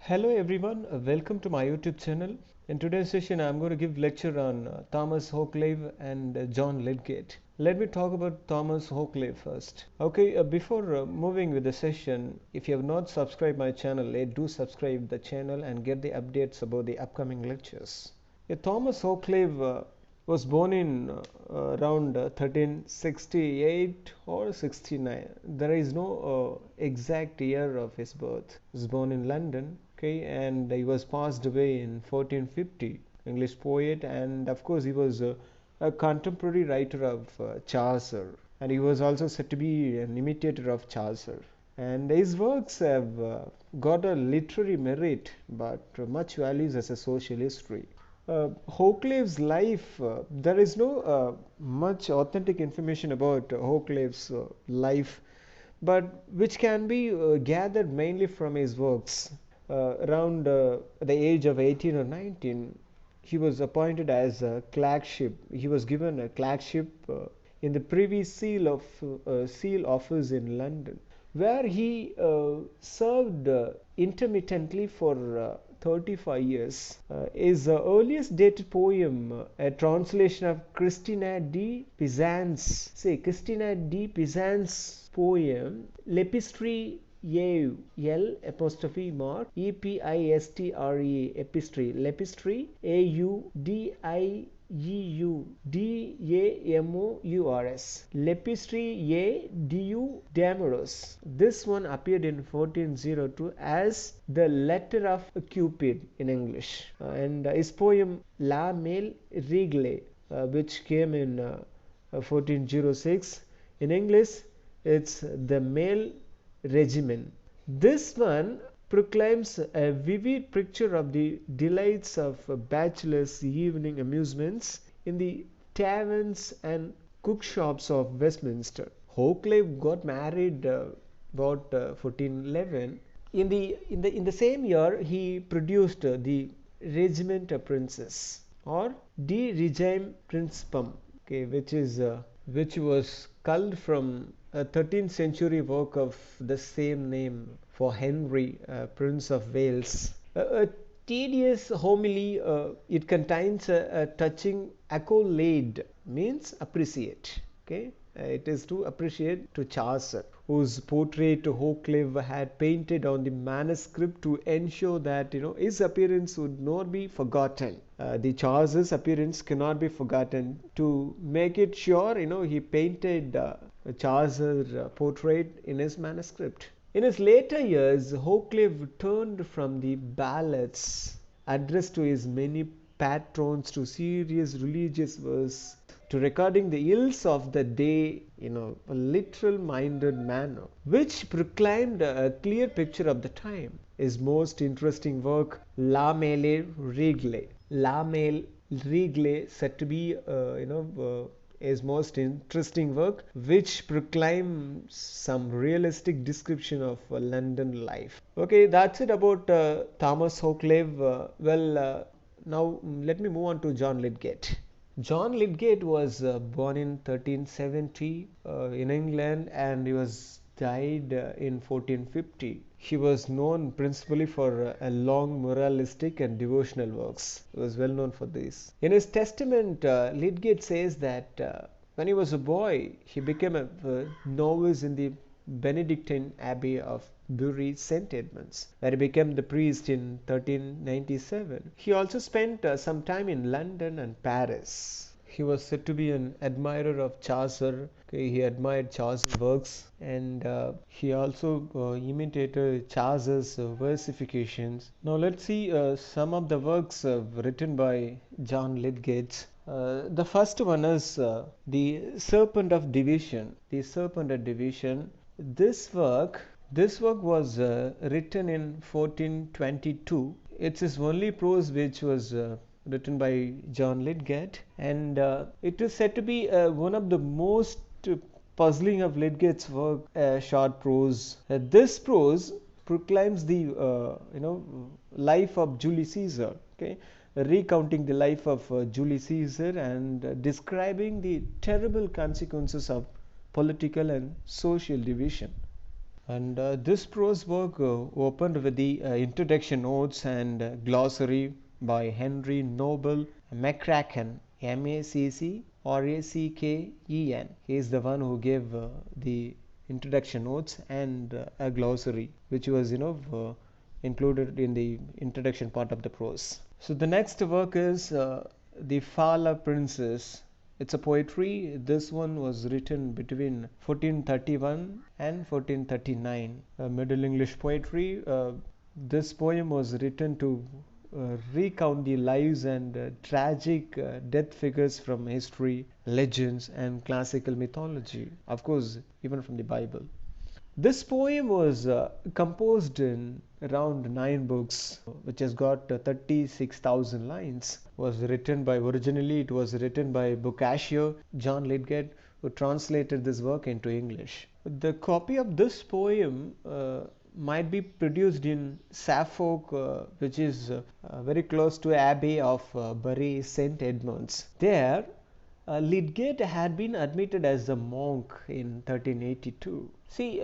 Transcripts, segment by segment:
Hello everyone, welcome to my YouTube channel. In today's session, I'm going to give lecture on Thomas Hoccleve and John Lydgate. Let me talk about Thomas Hoccleve first. Okay, before moving with the session, if you have not subscribed my channel, do subscribe the channel and get the updates about the upcoming lectures. Thomas Hoccleve was born in around 1368 or 69. There is no exact year of his birth. He was born in London, okay, and he was passed away in 1450. English poet, and of course he was a contemporary writer of Chaucer, and he was also said to be an imitator of Chaucer. And his works have got a literary merit, but much values as a social history. Hoccleve's life, there is no much authentic information about Hoccleve's life, but which can be gathered mainly from his works. Around the age of 18 or 19, he was appointed as a clerkship. He was given a clerkship in the Privy Seal office in London, where he served intermittently for 35 years. His earliest dated poem, a translation of Christina de Pizan's poem, L'Epistrie L apostrophe mark Epistre, L'Epistrie Audamous, L'Epistrie Damours. This one appeared in 1402 as the Letter of Cupid in English, and his poem La Male Regle, which came in 1406. In English, it's The Male Regimen. This one proclaims a vivid picture of the delights of bachelors' evening amusements in the taverns and cookshops of Westminster. Hoccleve got married about 1411. In the same year, he produced the Regiment Princess, or De Regime Principum, okay, which was culled from a 13th century work of the same name for Henry, Prince of Wales. A tedious homily, it contains a touching accolade, means appreciate. Okay, it is to appreciate to Chaucer, whose portrait Hoccleve had painted on the manuscript to ensure that his appearance would not be forgotten. The Chaucer's appearance cannot be forgotten. To make it sure, he painted Chaucer's portrait in his manuscript. In his later years, Hoccleve turned from the ballads addressed to his many patrons to serious religious verse, to recording the ills of the day in a literal minded manner, which proclaimed a clear picture of the time. His most interesting work, La Male Regle, said to be his most interesting work, which proclaims some realistic description of London life. Okay, that's it about Thomas Hoccleve. Now let me move on to John Lydgate. John Lydgate was born in 1370 in England, and he was died in 1450. He was known principally for a long moralistic and devotional works. He was well known for this. In his testament, Lydgate says that when he was a boy, he became a novice in the Benedictine Abbey of Bury St. Edmunds, where he became the priest in 1397. He also spent some time in London and Paris. He was said to be an admirer of Chaucer. Okay, he admired Chaucer's works, and he also imitated Chaucer's versifications. Now let's see some of the works written by John Lydgate. The first one is the Serpent of Division. The Serpent of Division. This work was written in 1422. It's his only prose which was written by John Lydgate, and it is said to be one of the most puzzling of Lydgate's work, short prose. This prose proclaims the life of Julius Caesar. Okay, recounting the life of Julius Caesar and describing the terrible consequences of political and social division. And this prose work opened with the introduction notes and glossary by Henry Noble McCracken, Macracken. He is the one who gave the introduction notes and a glossary, which was included in the introduction part of the prose. So the next work is the Fala Princess. It's a poetry. This one was written between 1431 and 1439. Middle English poetry. This poem was written to recount the lives and tragic death figures from history, legends, and classical mythology. Of course, even from the Bible. This poem was composed in around 9 books, which has got 36,000 lines. Originally it was written by Boccaccio, John Lydgate, who translated this work into English. The copy of this poem might be produced in Suffolk, which is very close to Abbey of Bury St. Edmunds. There, Lydgate had been admitted as a monk in 1382. See,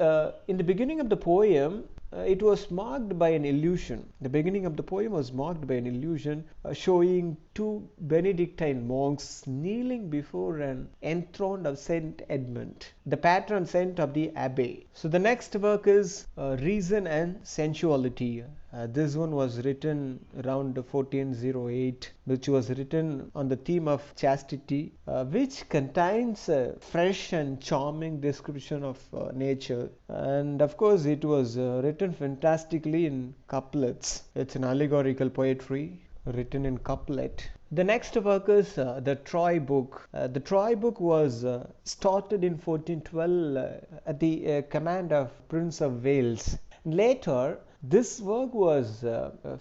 in the beginning of the poem, it was marked by an illusion. The beginning of the poem was marked by an illusion showing two Benedictine monks kneeling before an enthroned of Saint Edmund, the patron saint of the abbey. So the next work is Reason and Sensuality. This one was written around 1408, which was written on the theme of chastity, which contains a fresh and charming description of nature. And of course, it was written fantastically in couplets. It's an allegorical poetry written in couplet. The next work is the Troy book. The Troy book was started in 1412 at the command of Prince of Wales. Later, this work was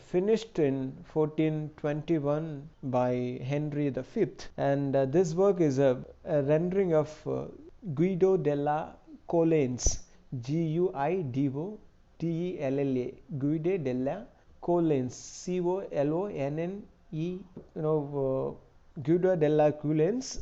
finished in 1421 by Henry V, and this work is a rendering of Guido della Colens, Guido della Guido della Colens, Conne, Guido della Colens,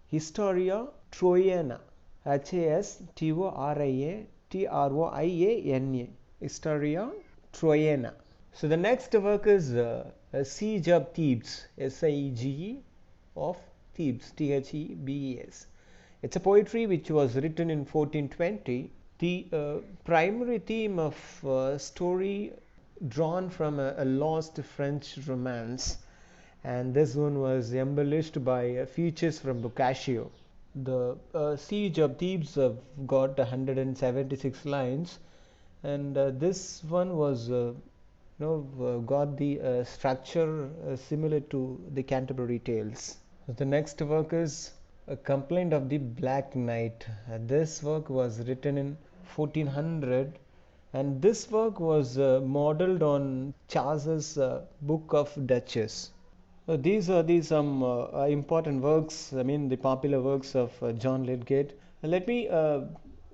Historia Troiana, Hastorioiana, Historia Troiana. So the next work is a Siege of Thebes, Siege of Thebes, Thebes. It's a poetry which was written in 1420. The primary theme of story drawn from a lost French romance, and this one was embellished by features from Boccaccio. The Siege of Thebes got 176 lines, and this one was got the structure similar to the Canterbury Tales. The next work is A Complaint of the Black Knight. This work was written in 1400, and this work was modeled on Chaucer's Book of Duchess. These are some important works, the popular works of John Lydgate. Let me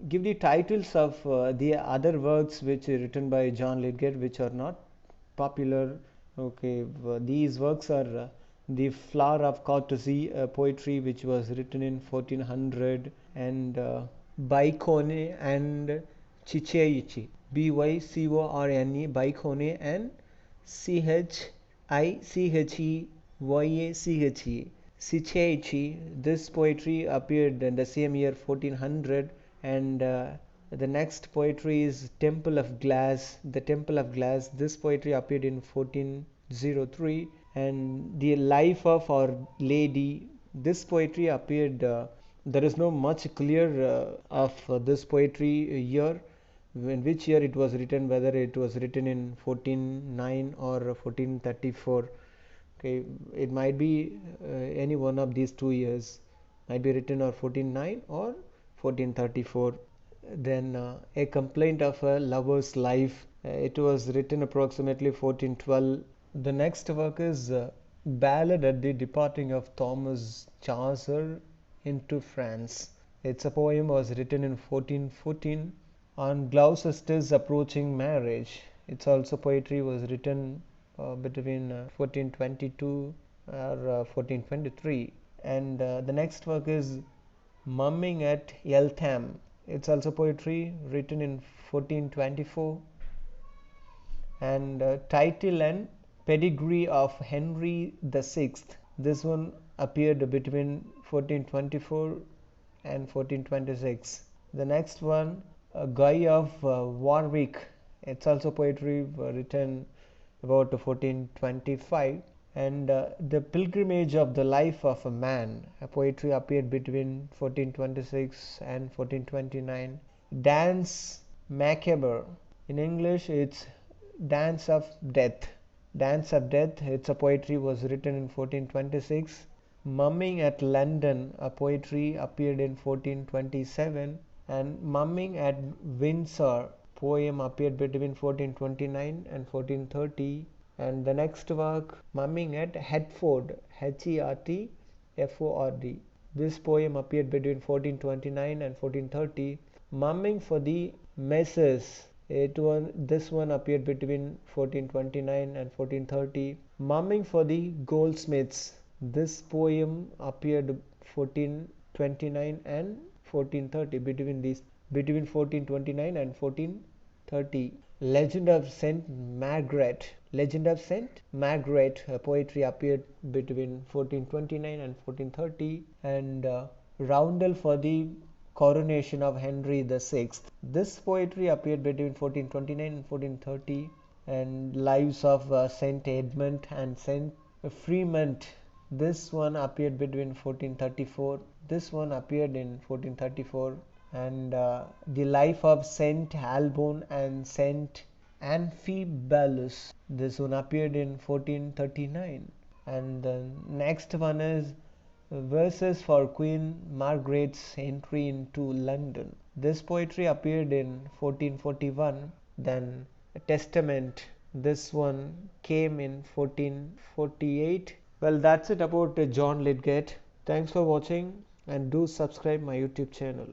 give the titles of the other works which are written by John Lydgate, which are not popular. Okay, these works are the Flower of Courtesy poetry, which was written in 1400, and Bycorne and Chicheichi, Bycorne, Bycorne and Chicheche, Chicheichi. This poetry appeared in the same year 1400, and the next poetry is Temple of Glass. The Temple of Glass, this poetry appeared in 1403, and The Life of Our Lady. This poetry appeared, there is no much clear of this poetry year, in which year it was written, whether it was written in 1409 or 1434. Okay, it might be any one of these 2 years, might be written or 1409 or 1434. Then A Complaint of a Lover's Life. It was written approximately 1412. The next work is Ballad at the Departing of Thomas Chaucer into France. It's a poem was written in 1414 on Gloucester's approaching marriage. It's also poetry was written between 1422 or 1423. And the next work is Mumming at Eltham. It's also poetry written in 1424. And Title and Pedigree of Henry VI. This one appeared between 1424 and 1426. The next one, Guy of Warwick. It's also poetry written about 1425. And The Pilgrimage of the Life of a Man, a poetry appeared between 1426 and 1429. Dance Macabre. In English, it's Dance of Death. Dance of Death, it's a poetry was written in 1426. Mumming at London, a poetry appeared in 1427. And Mumming at Windsor, poem appeared between 1429 and 1430. And the next work, Mumming at Hertford, Hertford. This poem appeared between 1429 and 1430. Mumming for the Messrs. This one appeared between 1429 and 1430. Mumming for the Goldsmiths. This poem appeared 1429 and 1430. Between 1429 and 1430. Legend of Saint Margaret. Legend of Saint Margaret, poetry appeared between 1429 and 1430. And Roundel for the Coronation of Henry VI. This poetry appeared between 1429 and 1430. And Lives of Saint Edmund and Saint Fremont. This one appeared between 1434. This one appeared in 1434. And The Life of Saint Albon and Saint Amphibalus. This one appeared in 1439. And the next one is Verses for Queen Margaret's Entry into London. This poetry appeared in 1441. Then a Testament. This one came in 1448. Well, that's it about John Lydgate. Thanks for watching and do subscribe my YouTube channel.